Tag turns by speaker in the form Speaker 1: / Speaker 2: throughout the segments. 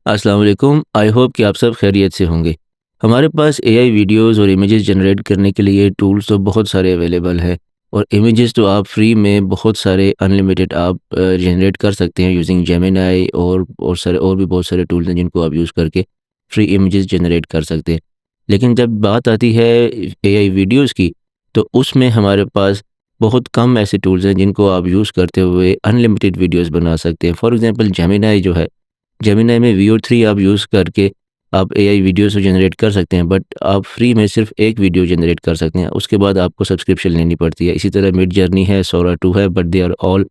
Speaker 1: अस्सलाम वालेकुम। I hope कि आप सब खैरियत से होंगे। हमारे पास एआई वीडियोज़ और इमेजेस जनरेट करने के लिए टूल्स तो बहुत सारे अवेलेबल हैं और इमेजेस तो आप फ्री में बहुत सारे अनलिमिटेड आप जनरेट कर सकते हैं यूजिंग जेमिनी और सारे और भी बहुत सारे टूल्स हैं जिनको आप यूज़ करके फ्री इमेजेस जनरेट कर सकते हैं। लेकिन जब बात आती है एआई वीडियोज़ की, तो उसमें हमारे पास बहुत कम ऐसे टूल्स हैं जिनको आप यूज़ करते हुए अनलिमिटेड वीडियोज़ बना सकते हैं। फॉर एग्ज़ाम्पल जेमिनी जो है, जेमिनी में वीओ 3 आप यूज़ करके आप एआई वीडियोज़ तो जनरेट कर सकते हैं, बट आप फ्री में सिर्फ़ एक वीडियो जनरेट कर सकते हैं, उसके बाद आपको सब्सक्रिप्शन लेनी पड़ती है। इसी तरह मिड जर्नी है, सोरा 2 है, but they are all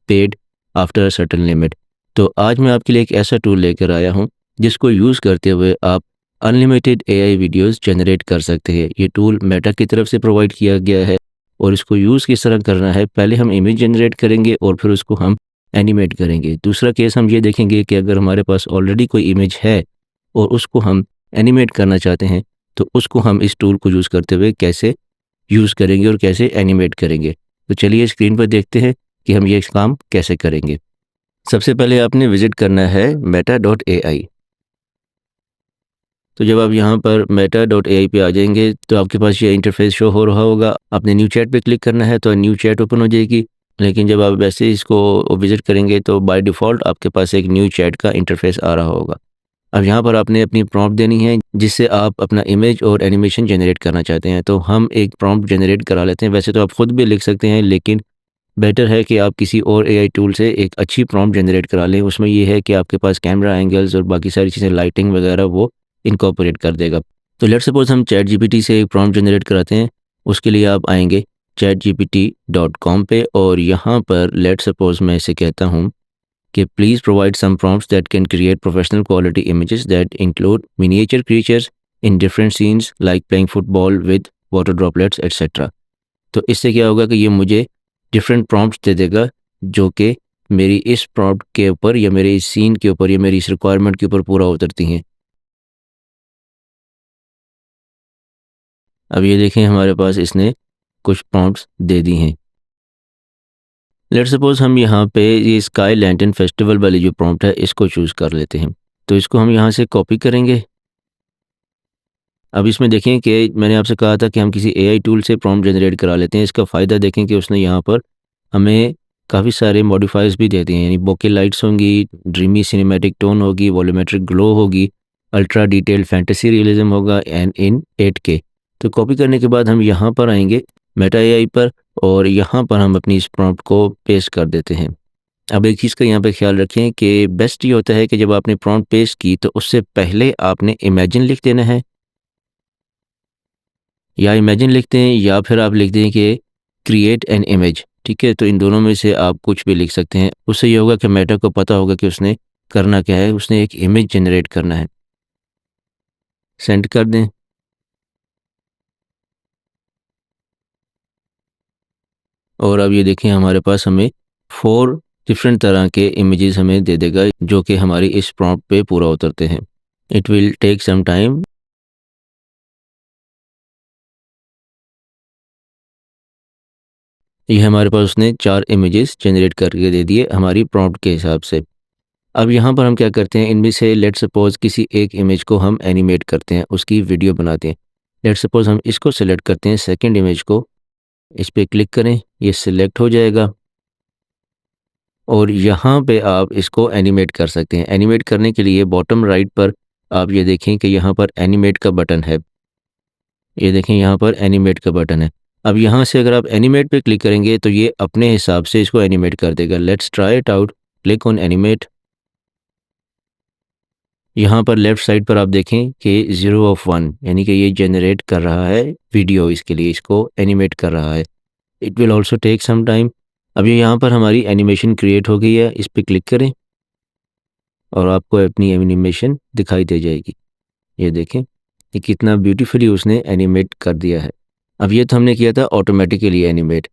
Speaker 1: paid after a certain limit. तो आज मैं आपके लिए एक ऐसा टूल लेकर आया हूँ, जिसको यूज़ करते हुए आप अनलिमिटेड एआई वीडियोज़ जनरेट कर सकते हैं। ये टूल मेटा की तरफ से प्रोवाइड किया गया है और इसको यूज़ किस तरह करना है, पहले हम इमेज जनरेट करेंगे और फिर उसको हम एनिमेट करेंगे। दूसरा केस हम ये देखेंगे कि अगर हमारे पास ऑलरेडी कोई इमेज है और उसको हम एनिमेट करना चाहते हैं, तो उसको हम इस टूल को यूज़ करते हुए कैसे यूज़ करेंगे और कैसे एनिमेट करेंगे। तो चलिए स्क्रीन पर देखते हैं कि हम ये काम कैसे करेंगे। सबसे पहले आपने विज़िट करना है मेटा.ai। तो जब आप यहाँ पर मेटा.ai पे आ जाएँगे, तो आपके पास ये इंटरफ़ेस शो हो रहा होगा। आपने न्यू चैट पे क्लिक करना है, तो न्यू चैट ओपन हो जाएगी। लेकिन जब आप वैसे ही इसको विज़िट करेंगे, तो बाय डिफ़ॉल्ट आपके पास एक न्यू चैट का इंटरफ़ेस आ रहा होगा। अब यहाँ पर आपने अपनी प्रॉम्प्ट देनी है, जिससे आप अपना इमेज और एनिमेशन जनरेट करना चाहते हैं। तो हम एक प्रॉम्प्ट जनरेट करा लेते हैं। वैसे तो आप खुद भी लिख सकते हैं, लेकिन बेटर है कि आप किसी और एआई टूल से एक अच्छी प्रॉम्प्ट जनरेट करा लें। उसमें ये है कि आपके पास कैमरा एंगल्स और बाकी सारी चीज़ें, लाइटिंग वगैरह वो इनकॉर्पोरेट कर देगा। तो लेट्स सपोज़ हम चैट जीपीटी से एक प्रॉम्प्ट जनरेट कराते हैं। उसके लिए आप आएँगे chatgpt.com पे और यहाँ पर लेट्स सपोज़ मैं इसे कहता हूँ कि please provide some prompts that can create professional quality images that include miniature creatures in different scenes like playing football with water droplets etcetera. तो इससे क्या होगा कि ये मुझे डिफरेंट प्रॉम्प्ट्स दे देगा, जो कि मेरी इस प्रॉम्प्ट के ऊपर या मेरे इस सीन के ऊपर या मेरी इस रिक्वायरमेंट के ऊपर पूरा उतरती हैं। अब ये देखें, हमारे पास इसने कुछ प्रॉम्प्ट्स दे दी हैं। लेट्स सपोज़ हम यहाँ पे ये स्काई लैंटर्न फेस्टिवल वाली जो प्रॉम्प्ट है, इसको चूज़ कर लेते हैं। तो इसको हम यहाँ से कॉपी करेंगे। अब इसमें देखें कि मैंने आपसे कहा था कि हम किसी एआई टूल से प्रॉम्प्ट जनरेट करा लेते हैं। इसका फ़ायदा देखें कि उसने यहाँ पर हमें काफ़ी सारे मॉडिफायर्स भी दे दिए हैं। यानी बोके लाइट्स होंगी, ड्रीमी सिनेमैटिक टोन होगी, वॉल्यूमेट्रिक ग्लो होगी, अल्ट्रा डिटेल्ड फैंटेसी रियलिज़्म होगा एंड इन 8K। तो कॉपी करने के बाद हम यहाँ पर आएँगे मेटा एआई पर और यहाँ पर हम अपनी इस प्रॉम्प्ट को पेस्ट कर देते हैं। अब एक चीज़ का यहाँ पे ख़्याल रखें कि बेस्ट ये होता है कि जब आपने प्रॉम्प्ट पेस्ट की, तो उससे पहले आपने इमेजिन लिख देना है, या इमेजिन लिखते हैं या फिर आप लिख दें कि क्रिएट एन इमेज। ठीक है, तो इन दोनों में से आप कुछ भी लिख सकते हैं। उससे ये होगा कि मेटा को पता होगा कि उसने करना क्या है, उसने एक इमेज जनरेट करना है। सेंड कर दें और अब ये देखें, हमारे पास हमें 4 डिफरेंट तरह के इमेजेस हमें दे देगा, जो कि हमारी इस प्रॉम्प्ट पे पूरा उतरते हैं। It will take some time. ये हमारे पास उसने 4 इमेजेस जनरेट करके दे दिए हमारी प्रॉम्प्ट के हिसाब से। अब यहाँ पर हम क्या करते हैं, इनमें से लेट्स सपोज़ किसी एक इमेज को हम एनिमेट करते हैं, उसकी वीडियो बनाते हैं। लेट्स सपोज़ हम इसको सेलेक्ट करते हैं, सेकंड इमेज को, इस पे क्लिक करें, ये सिलेक्ट हो जाएगा और यहाँ पे आप इसको एनिमेट कर सकते हैं। एनिमेट करने के लिए बॉटम राइट पर आप ये देखें कि यहाँ पर एनिमेट का बटन है। ये देखें, यहाँ पर एनिमेट का बटन है। अब यहाँ से अगर आप एनिमेट पे क्लिक करेंगे, तो ये अपने हिसाब से इसको एनिमेट कर देगा। Let's try it out, click on animate. यहाँ पर लेफ़्ट साइड पर आप देखें कि 0 ऑफ 1 यानी कि ये जनरेट कर रहा है वीडियो, इसके लिए इसको एनिमेट कर रहा है। It will also take some time. अभी यहाँ पर हमारी एनिमेशन क्रिएट हो गई है, इस पे क्लिक करें और आपको अपनी एनिमेशन दिखाई दे जाएगी। ये देखें कि कितना ब्यूटीफुली उसने एनिमेट कर दिया है। अब ये तो हमने किया था ऑटोमेटिकली एनिमेट,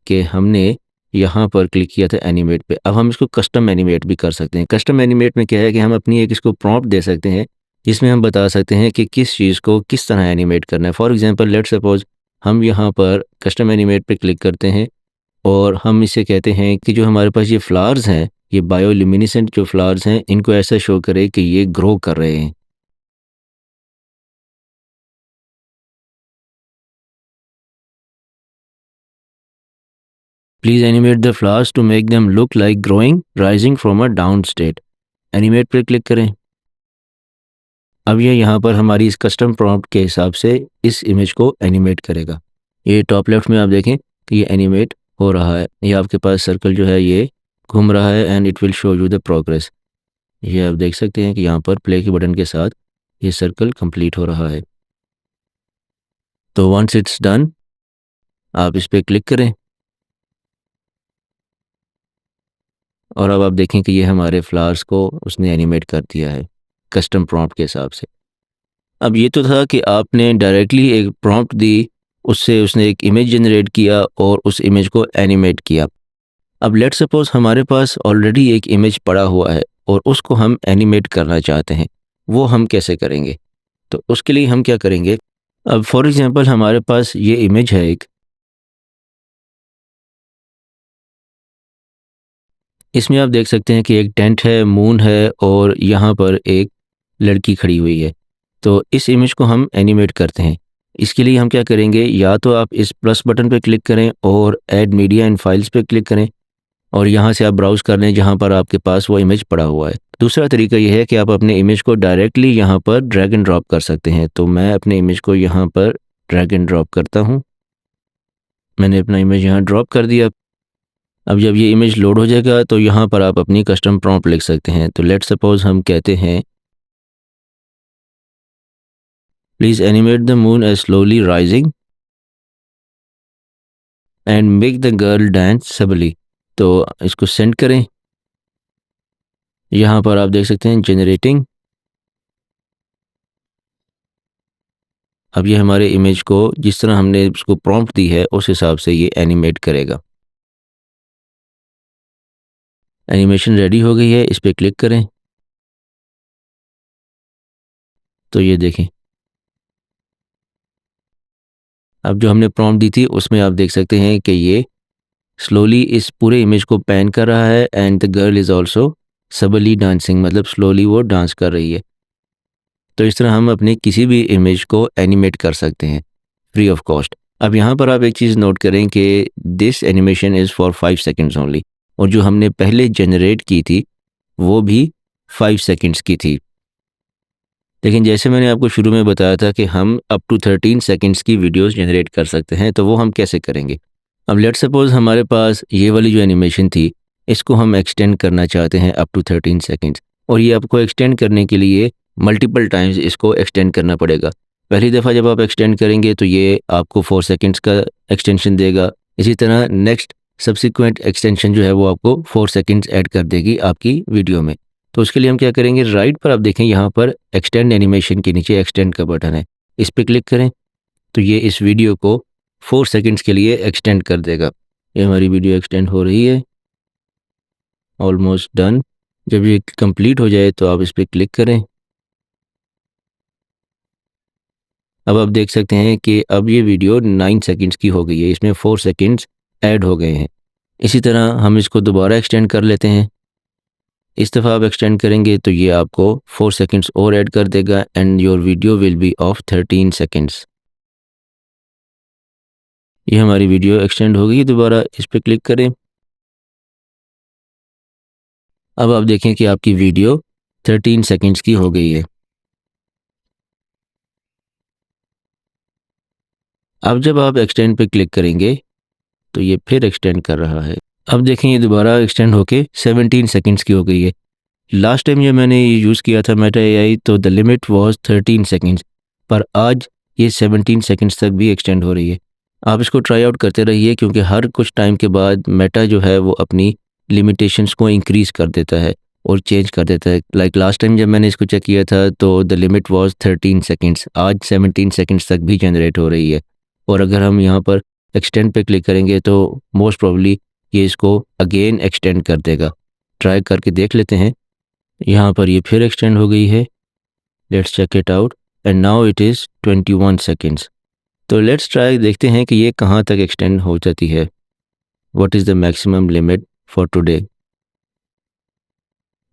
Speaker 1: कि हमने यहाँ पर क्लिक किया था एनिमेट पे। अब हम इसको कस्टम एनिमेट भी कर सकते हैं। कस्टम एनिमेट में क्या है कि हम अपनी एक इसको प्रॉम्प्ट दे सकते हैं, जिसमें हम बता सकते हैं कि किस चीज़ को किस तरह एनिमेट करना है। फॉर एग्ज़ाम्पल लेट्स सपोज़ हम यहाँ पर कस्टम एनिमेट पे क्लिक करते हैं और हम इसे कहते हैं कि जो हमारे पास ये फ्लावर्स हैं, ये बायोल्यूमिनेसेंट जो फ्लावर्स हैं इनको ऐसा शो करे कि ये ग्रो कर रहे हैं। Please animate the flowers to make them look like growing rising from a down state. Animate पर क्लिक करें। अब ये यहाँ पर हमारी इस कस्टम प्रॉम्प्ट के हिसाब से इस इमेज को एनिमेट करेगा। ये टॉप लेफ्ट में आप देखें कि ये एनिमेट हो रहा है। ये आपके पास सर्कल जो है ये घूम रहा है and it will show you the progress. ये आप देख सकते हैं कि यहाँ पर प्ले के बटन के साथ ये सर्कल कंप्लीट हो रहा है। तो वंस इट्स डन आप इस पर क्लिक करें और अब आप देखें कि ये हमारे फ्लावर्स को उसने एनिमेट कर दिया है कस्टम प्रॉम्प्ट के हिसाब से। अब ये तो था कि आपने डायरेक्टली एक प्रॉम्प्ट दी, उससे उसने एक इमेज जनरेट किया और उस इमेज को एनिमेट किया। अब लेट्स सपोज़ हमारे पास ऑलरेडी एक इमेज पड़ा हुआ है और उसको हम एनिमेट करना चाहते हैं, वो हम कैसे करेंगे? तो उसके लिए हम क्या करेंगे, अब फॉर एग्ज़ाम्पल हमारे पास ये इमेज है एक, इसमें आप देख सकते हैं कि एक टेंट है, मून है और यहाँ पर एक लड़की खड़ी हुई है। तो इस इमेज को हम एनिमेट करते हैं। इसके लिए हम क्या करेंगे, या तो आप इस प्लस बटन पे क्लिक करें और ऐड मीडिया एंड फाइल्स पे क्लिक करें और यहाँ से आप ब्राउज़ कर लें जहाँ पर आपके पास वो इमेज पड़ा हुआ है। दूसरा तरीका ये है कि आप अपने इमेज को डायरेक्टली यहाँ पर ड्रैग एंड ड्रॉप कर सकते हैं। तो मैं अपने इमेज को यहाँ पर ड्रैग एंड ड्रॉप करता हूँ। मैंने अपना इमेज यहाँ ड्रॉप कर दिया। अब जब ये इमेज लोड हो जाएगा तो यहाँ पर आप अपनी कस्टम प्रॉम्प्ट लिख सकते हैं। तो लेट्स सपोज़ हम कहते हैं please animate the moon as slowly rising and make the girl dance subtly. तो इसको सेंड करें। यहाँ पर आप देख सकते हैं जनरेटिंग। अब ये हमारे इमेज को जिस तरह हमने उसको प्रॉम्प्ट दी है उस हिसाब से ये एनिमेट करेगा। एनिमेशन रेडी हो गई है, इस पर क्लिक करें तो ये देखें, अब जो हमने प्रॉम्प्ट दी थी उसमें आप देख सकते हैं कि ये स्लोली इस पूरे इमेज को पैन कर रहा है and the girl is also सबली डांसिंग, मतलब स्लोली वो डांस कर रही है। तो इस तरह हम अपनी किसी भी इमेज को एनिमेट कर सकते हैं फ्री ऑफ कॉस्ट। अब यहाँ पर आप एक चीज़ नोट करें कि this animation is for 5 seconds only, और जो हमने पहले जनरेट की थी वो भी 5 सेकंड्स की थी। लेकिन जैसे मैंने आपको शुरू में बताया था कि हम अप टू 13 सेकंड्स की वीडियोस जनरेट कर सकते हैं, तो वो हम कैसे करेंगे। अब लेट्स सपोज़ हमारे पास ये वाली जो एनिमेशन थी इसको हम एक्सटेंड करना चाहते हैं अप टू 13 सेकंड्स, और ये आपको एक्सटेंड करने के लिए मल्टीपल टाइम्स इसको एक्सटेंड करना पड़ेगा। पहली दफ़ा जब आप एक्सटेंड करेंगे तो ये आपको 4 सेकंड्स का एक्सटेंशन देगा। इसी तरह नेक्स्ट सब्सिक्वेंट एक्सटेंशन जो है वो आपको 4 सेकंड्स ऐड कर देगी आपकी वीडियो में। तो उसके लिए हम क्या करेंगे, राइट पर आप देखें यहाँ पर एक्सटेंड एनिमेशन के नीचे एक्सटेंड का बटन है, इस पर क्लिक करें तो ये इस वीडियो को 4 सेकंड्स के लिए एक्सटेंड कर देगा। ये हमारी वीडियो एक्सटेंड हो रही है, ऑलमोस्ट डन। जब ये कंप्लीट हो जाए तो आप इस पर क्लिक करें। अब आप देख सकते हैं कि अब ये वीडियो 9 सेकंड्स की हो गई है, इसमें 4 सेकंड्स ऐड हो गए हैं। इसी तरह हम इसको दोबारा एक्सटेंड कर लेते हैं। इस दफ़ा आप एक्सटेंड करेंगे तो ये आपको 4 सेकंड्स और ऐड कर देगा and your video will be of 13 seconds. ये हमारी वीडियो एक्सटेंड हो गई। दोबारा इस पर क्लिक करें। अब आप देखें कि आपकी वीडियो 13 सेकंड्स की हो गई है। अब जब आप एक्सटेंड पे क्लिक करेंगे तो ये फिर एक्सटेंड कर रहा है। अब देखें ये दोबारा एक्सटेंड होके 17 सेकंड्स की हो गई है। लास्ट टाइम जब मैंने ये यूज़ किया था मेटा एआई तो द लिमिट वाज 13 सेकंड्स, पर आज ये 17 सेकंड्स तक भी एक्सटेंड हो रही है। आप इसको ट्राई आउट करते रहिए क्योंकि हर कुछ टाइम के बाद मेटा जो है वो अपनी लिमिटेशंस को इंक्रीज़ कर देता है और चेंज कर देता है। लाइक लास्ट टाइम जब मैंने इसको चेक किया था तो द लिमिट वाज 13 सेकंड्स, आज 17 सेकंड्स तक भी जनरेट हो रही है। और अगर हम यहाँ पर एक्सटेंड पे क्लिक करेंगे तो मोस्ट प्रोबेबली ये इसको अगेन एक्सटेंड कर देगा। ट्राई करके देख लेते हैं। यहाँ पर ये फिर एक्सटेंड हो गई है। Let's check it out and now it is 21 seconds. तो लेट्स ट्राई, देखते हैं कि ये कहाँ तक एक्सटेंड हो जाती है। What is the maximum limit for today.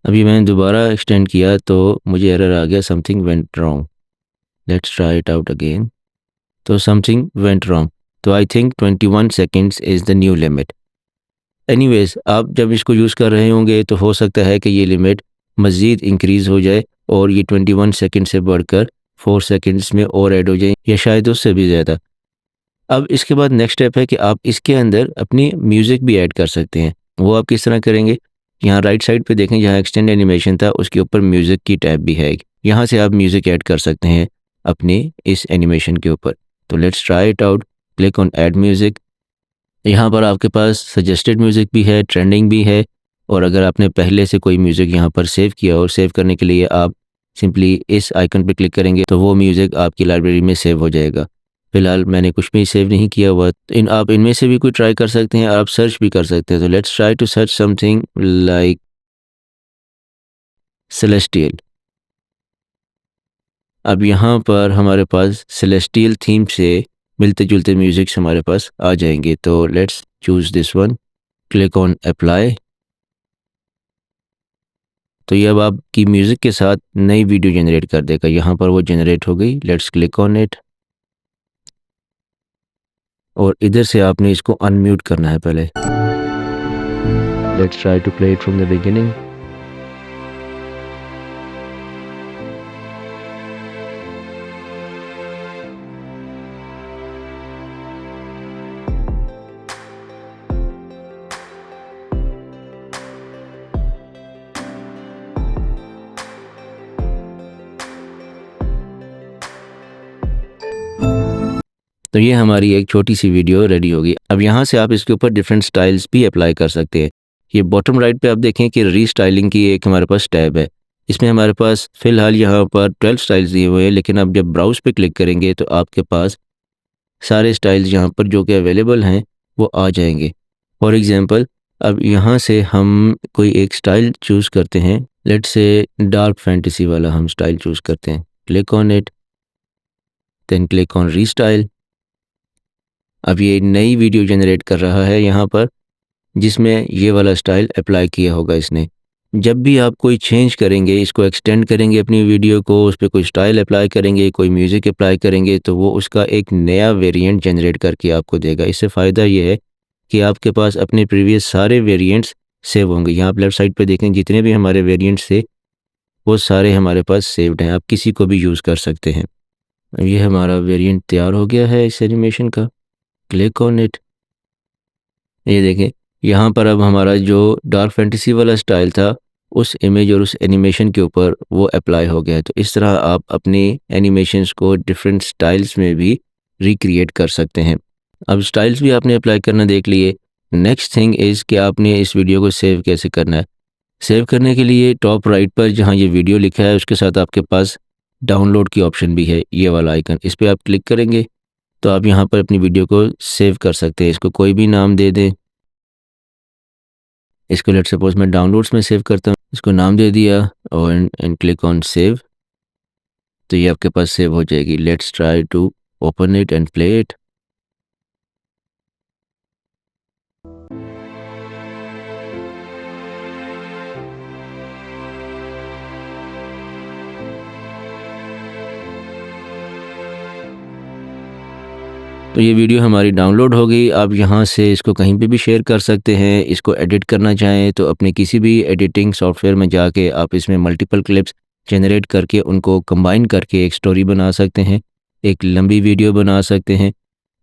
Speaker 1: अभी मैंने दोबारा एक्सटेंड किया तो मुझे एरर आ गया, something went wrong. Let's try it out again. तो समथिंग वेंट रॉन्ग, तो I think 21 seconds is the new limit. Anyways, आप जब इसको यूज़ कर रहे होंगे तो हो सकता है कि ये लिमिट मज़ीद इंक्रीज़ हो जाए और ये 21 सेकंड से बढ़कर 4 सेकंड्स में और ऐड हो जाए, या शायद उससे भी ज़्यादा। अब इसके बाद नेक्स्ट स्टेप है कि आप इसके अंदर अपनी म्यूज़िक भी ऐड कर सकते हैं। वो आप किस तरह करेंगे? यहाँ राइट साइड पे देखें, जहाँ एक्सटेंड एनिमेशन था उसके ऊपर म्यूज़िक की टैब भी है एक। यहाँ से आप म्यूज़िक ऐड कर सकते हैं अपने इस एनिमेशन के ऊपर। तो let's try it out. Click on add music. यहाँ पर आपके पास सजेस्टेड म्यूज़िक भी है, ट्रेंडिंग भी है, और अगर आपने पहले से कोई म्यूज़िक यहाँ पर सेव किया और सेव करने के लिए आप सिंपली इस आइकन पे क्लिक करेंगे तो वो म्यूज़िक आपकी लाइब्रेरी में सेव हो जाएगा। फ़िलहाल मैंने कुछ भी सेव नहीं किया हुआ। आप इनमें से भी कोई ट्राई कर सकते हैं, आप सर्च भी कर सकते हैं। तो let's try to search something like celestial. अब यहाँ पर हमारे पास सेलेस्टियल थीम से मिलते-जुलते म्यूज़िक्स हमारे पास आ जाएँगे। तो let's choose this one. Click on apply. तो ये अब आपकी म्यूज़िक के साथ नई वीडियो जनरेट कर देगा। यहाँ पर वो जनरेट हो गई। Let's click on it. और इधर से आपने इसको अनम्यूट करना है पहले। Let's try to play it from the beginning. तो ये हमारी एक छोटी सी वीडियो रेडी होगी। अब यहाँ से आप इसके ऊपर डिफरेंट स्टाइल्स भी अप्लाई कर सकते हैं। ये बॉटम राइट पे आप देखें कि रीस्टाइलिंग की एक हमारे पास टैब है। इसमें हमारे पास फ़िलहाल यहाँ पर 12 स्टाइल्स दिए हुए हैं, लेकिन आप जब ब्राउज़ पे क्लिक करेंगे तो आपके पास सारे स्टाइल्स यहाँ पर जो कि अवेलेबल हैं वो आ जाएंगे। फॉर एग्ज़ाम्पल, अब यहाँ से हम कोई एक स्टाइल चूज़ करते हैं। लेट्स से डार्क फैंटेसी वाला हम स्टाइल चूज़ करते हैं। Click on it, then click on restyle. अब ये नई वीडियो जनरेट कर रहा है यहाँ पर, जिसमें ये वाला स्टाइल अप्लाई किया होगा इसने। जब भी आप कोई चेंज करेंगे, इसको एक्सटेंड करेंगे अपनी वीडियो को, उस पे कोई स्टाइल अप्लाई करेंगे, कोई म्यूज़िक अप्लाई करेंगे, तो वो उसका एक नया वेरिएंट जनरेट करके आपको देगा। इससे फ़ायदा ये है कि आपके पास अपने प्रीवियस सारे वेरिएंट्स सेव होंगे। यहाँ आप लेफ़्ट साइड पे देखें, जितने भी हमारे वेरिएंट्स थे वो सारे हमारे पास सेव्ड हैं। आप किसी को भी यूज़ कर सकते हैं। ये हमारा वेरिएंट तैयार हो गया है इस एनिमेशन का। Click on it. ये देखें, यहाँ पर अब हमारा जो डार्क फैंटेसी वाला स्टाइल था उस इमेज और उस एनिमेशन के ऊपर वो अप्लाई हो गया है। तो इस तरह आप अपने एनिमेशंस को डिफरेंट स्टाइल्स में भी रिक्रिएट कर सकते हैं। अब स्टाइल्स भी आपने अप्लाई करना देख लिए। नेक्स्ट थिंग इज़ कि आपने इस वीडियो को सेव कैसे करना है। सेव करने के लिए टॉप राइट पर जहाँ ये वीडियो लिखा है उसके साथ आपके पास डाउनलोड की ऑप्शन भी है, ये वाला आइकन। इस पर आप क्लिक करेंगे तो आप यहाँ पर अपनी वीडियो को सेव कर सकते हैं। इसको कोई भी नाम दे दें। इसको लेट्स सपोज मैं डाउनलोड्स में सेव करता हूँ, इसको नाम दे दिया और एंड क्लिक ऑन सेव। तो ये आपके पास सेव हो जाएगी। Let's try to open it and play it. तो ये वीडियो हमारी डाउनलोड हो गई। आप यहाँ से इसको कहीं पे भी शेयर कर सकते हैं। इसको एडिट करना चाहें तो अपने किसी भी एडिटिंग सॉफ्टवेयर में जाके आप इसमें मल्टीपल क्लिप्स जनरेट करके उनको कंबाइन करके एक स्टोरी बना सकते हैं, एक लंबी वीडियो बना सकते हैं।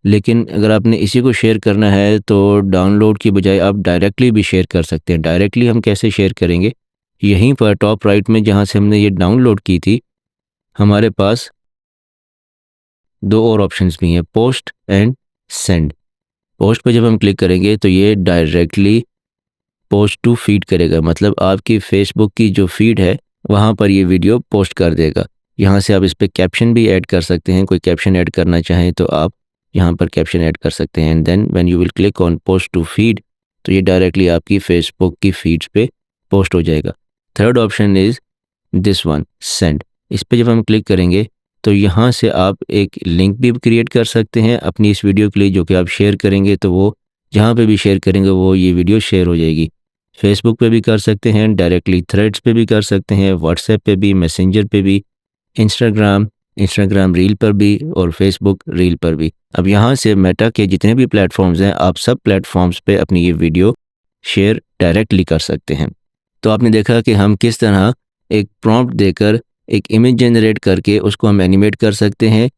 Speaker 1: लेकिन अगर आपने इसी को शेयर करना है तो डाउनलोड की बजाय आप डायरेक्टली भी शेयर कर सकते हैं। डायरेक्टली हम कैसे शेयर करेंगे? यहीं पर टॉप राइट में जहाँ से हमने ये डाउनलोड की थी, हमारे पास 2 और ऑप्शंस भी हैं, पोस्ट एंड सेंड। पोस्ट पे जब हम क्लिक करेंगे तो ये डायरेक्टली पोस्ट टू फीड करेगा, मतलब आपकी फेसबुक की जो फीड है वहाँ पर ये वीडियो पोस्ट कर देगा। यहाँ से आप इस पे कैप्शन भी ऐड कर सकते हैं। कोई कैप्शन ऐड करना चाहें तो आप यहाँ पर कैप्शन ऐड कर सकते हैं। And then when you will click on post to feed, तो ये डायरेक्टली आपकी फेसबुक की फीड्स पे पोस्ट हो जाएगा। Third option is this one, send. इस पे जब हम क्लिक करेंगे तो यहाँ से आप एक लिंक भी क्रिएट कर सकते हैं अपनी इस वीडियो के लिए, जो कि आप शेयर करेंगे तो वो जहाँ पे भी शेयर करेंगे वो ये वीडियो शेयर हो जाएगी। फेसबुक पे भी कर सकते हैं, डायरेक्टली थ्रेड्स पे भी कर सकते हैं, व्हाट्सएप पे भी, मैसेंजर पे भी, इंस्टाग्राम रील पर भी और फेसबुक रील पर भी। अब यहाँ से मेटा के जितने भी प्लेटफॉर्म्स हैं, आप सब प्लेटफॉर्म्स पे अपनी ये वीडियो शेयर डायरेक्टली कर सकते हैं। तो आपने देखा कि हम किस तरह एक प्रॉम्प्ट देकर एक इमेज जनरेट करके उसको हम एनिमेट कर सकते हैं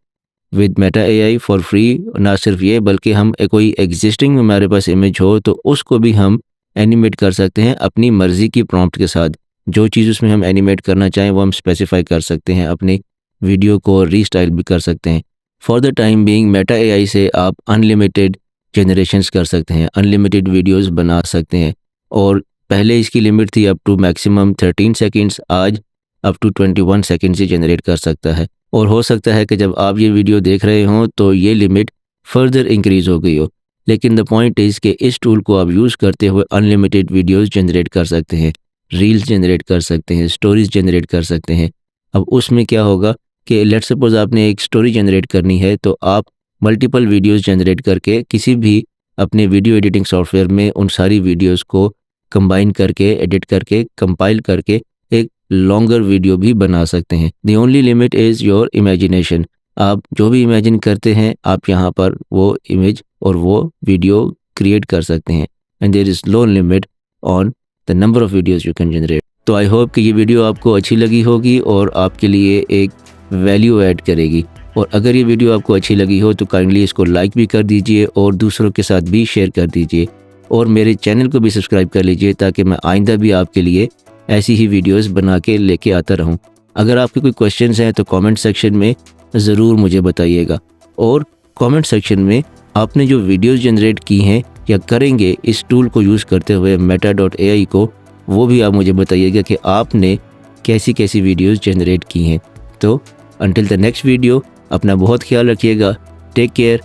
Speaker 1: with Meta AI for free. ना सिर्फ ये, बल्कि हम कोई एग्जिस्टिंग हमारे पास इमेज हो तो उसको भी हम एनिमेट कर सकते हैं अपनी मर्ज़ी की प्रॉम्प्ट के साथ। जो चीज़ उसमें हम एनिमेट करना चाहें वो हम स्पेसिफाई कर सकते हैं, अपनी वीडियो को रीस्टाइल भी कर सकते हैं। For the time being Meta AI से आप अनलिमिटेड जनरेशंस कर सकते हैं, अनलिमिटेड वीडियोस बना सकते हैं। और पहले इसकी लिमिट थी अप टू मैक्सिमम 13 सेकंड्स, आज अप टू 21 सेकंड से जनरेट कर सकता है। और हो सकता है कि जब आप ये वीडियो देख रहे हों तो ये लिमिट फर्दर इंक्रीज़ हो गई हो। लेकिन द पॉइंट इज़ कि इस टूल को आप यूज़ करते हुए अनलिमिटेड वीडियोस जनरेट कर सकते हैं, रील्स जनरेट कर सकते हैं, स्टोरीज जनरेट कर सकते हैं। अब उसमें क्या होगा कि लेट्स सपोज आपने एक स्टोरी जनरेट करनी है तो आप मल्टीपल वीडियोस जनरेट करके किसी भी अपने वीडियो एडिटिंग सॉफ्टवेयर में उन सारी वीडियोस को कंबाइन करके, एडिट करके, कंपाइल करके एक लॉन्गर वीडियो भी बना सकते हैं। The only limit is your imagination. आप जो भी इमेजिन करते हैं आप यहाँ पर वो इमेज और वो वीडियो क्रिएट कर सकते हैं। And there is no limit on the number of videos you can generate. तो आई होप कि ये वीडियो आपको अच्छी लगी होगी और आपके लिए एक वैल्यू ऐड करेगी। और अगर ये वीडियो आपको अच्छी लगी हो तो काइंडली इसको लाइक भी कर दीजिए और दूसरों के साथ भी शेयर कर दीजिए। और मेरे चैनल को भी सब्सक्राइब कर लीजिए ताकि मैं आइंदा भी आपके लिए ऐसी ही वीडियोस बना के लेके आता रहूं। अगर आपके कोई क्वेश्चंस हैं तो कमेंट सेक्शन में ज़रूर मुझे बताइएगा। और कमेंट सेक्शन में आपने जो वीडियोस जनरेट की हैं या करेंगे इस टूल को यूज़ करते हुए meta.ai को, वो भी आप मुझे बताइएगा कि आपने कैसी कैसी वीडियोस जनरेट की हैं। तो अंटिल द नेक्स्ट वीडियो, अपना बहुत ख्याल रखिएगा। Take care.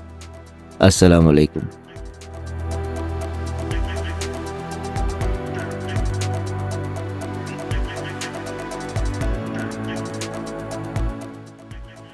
Speaker 1: अस्सलाम वालेकुम।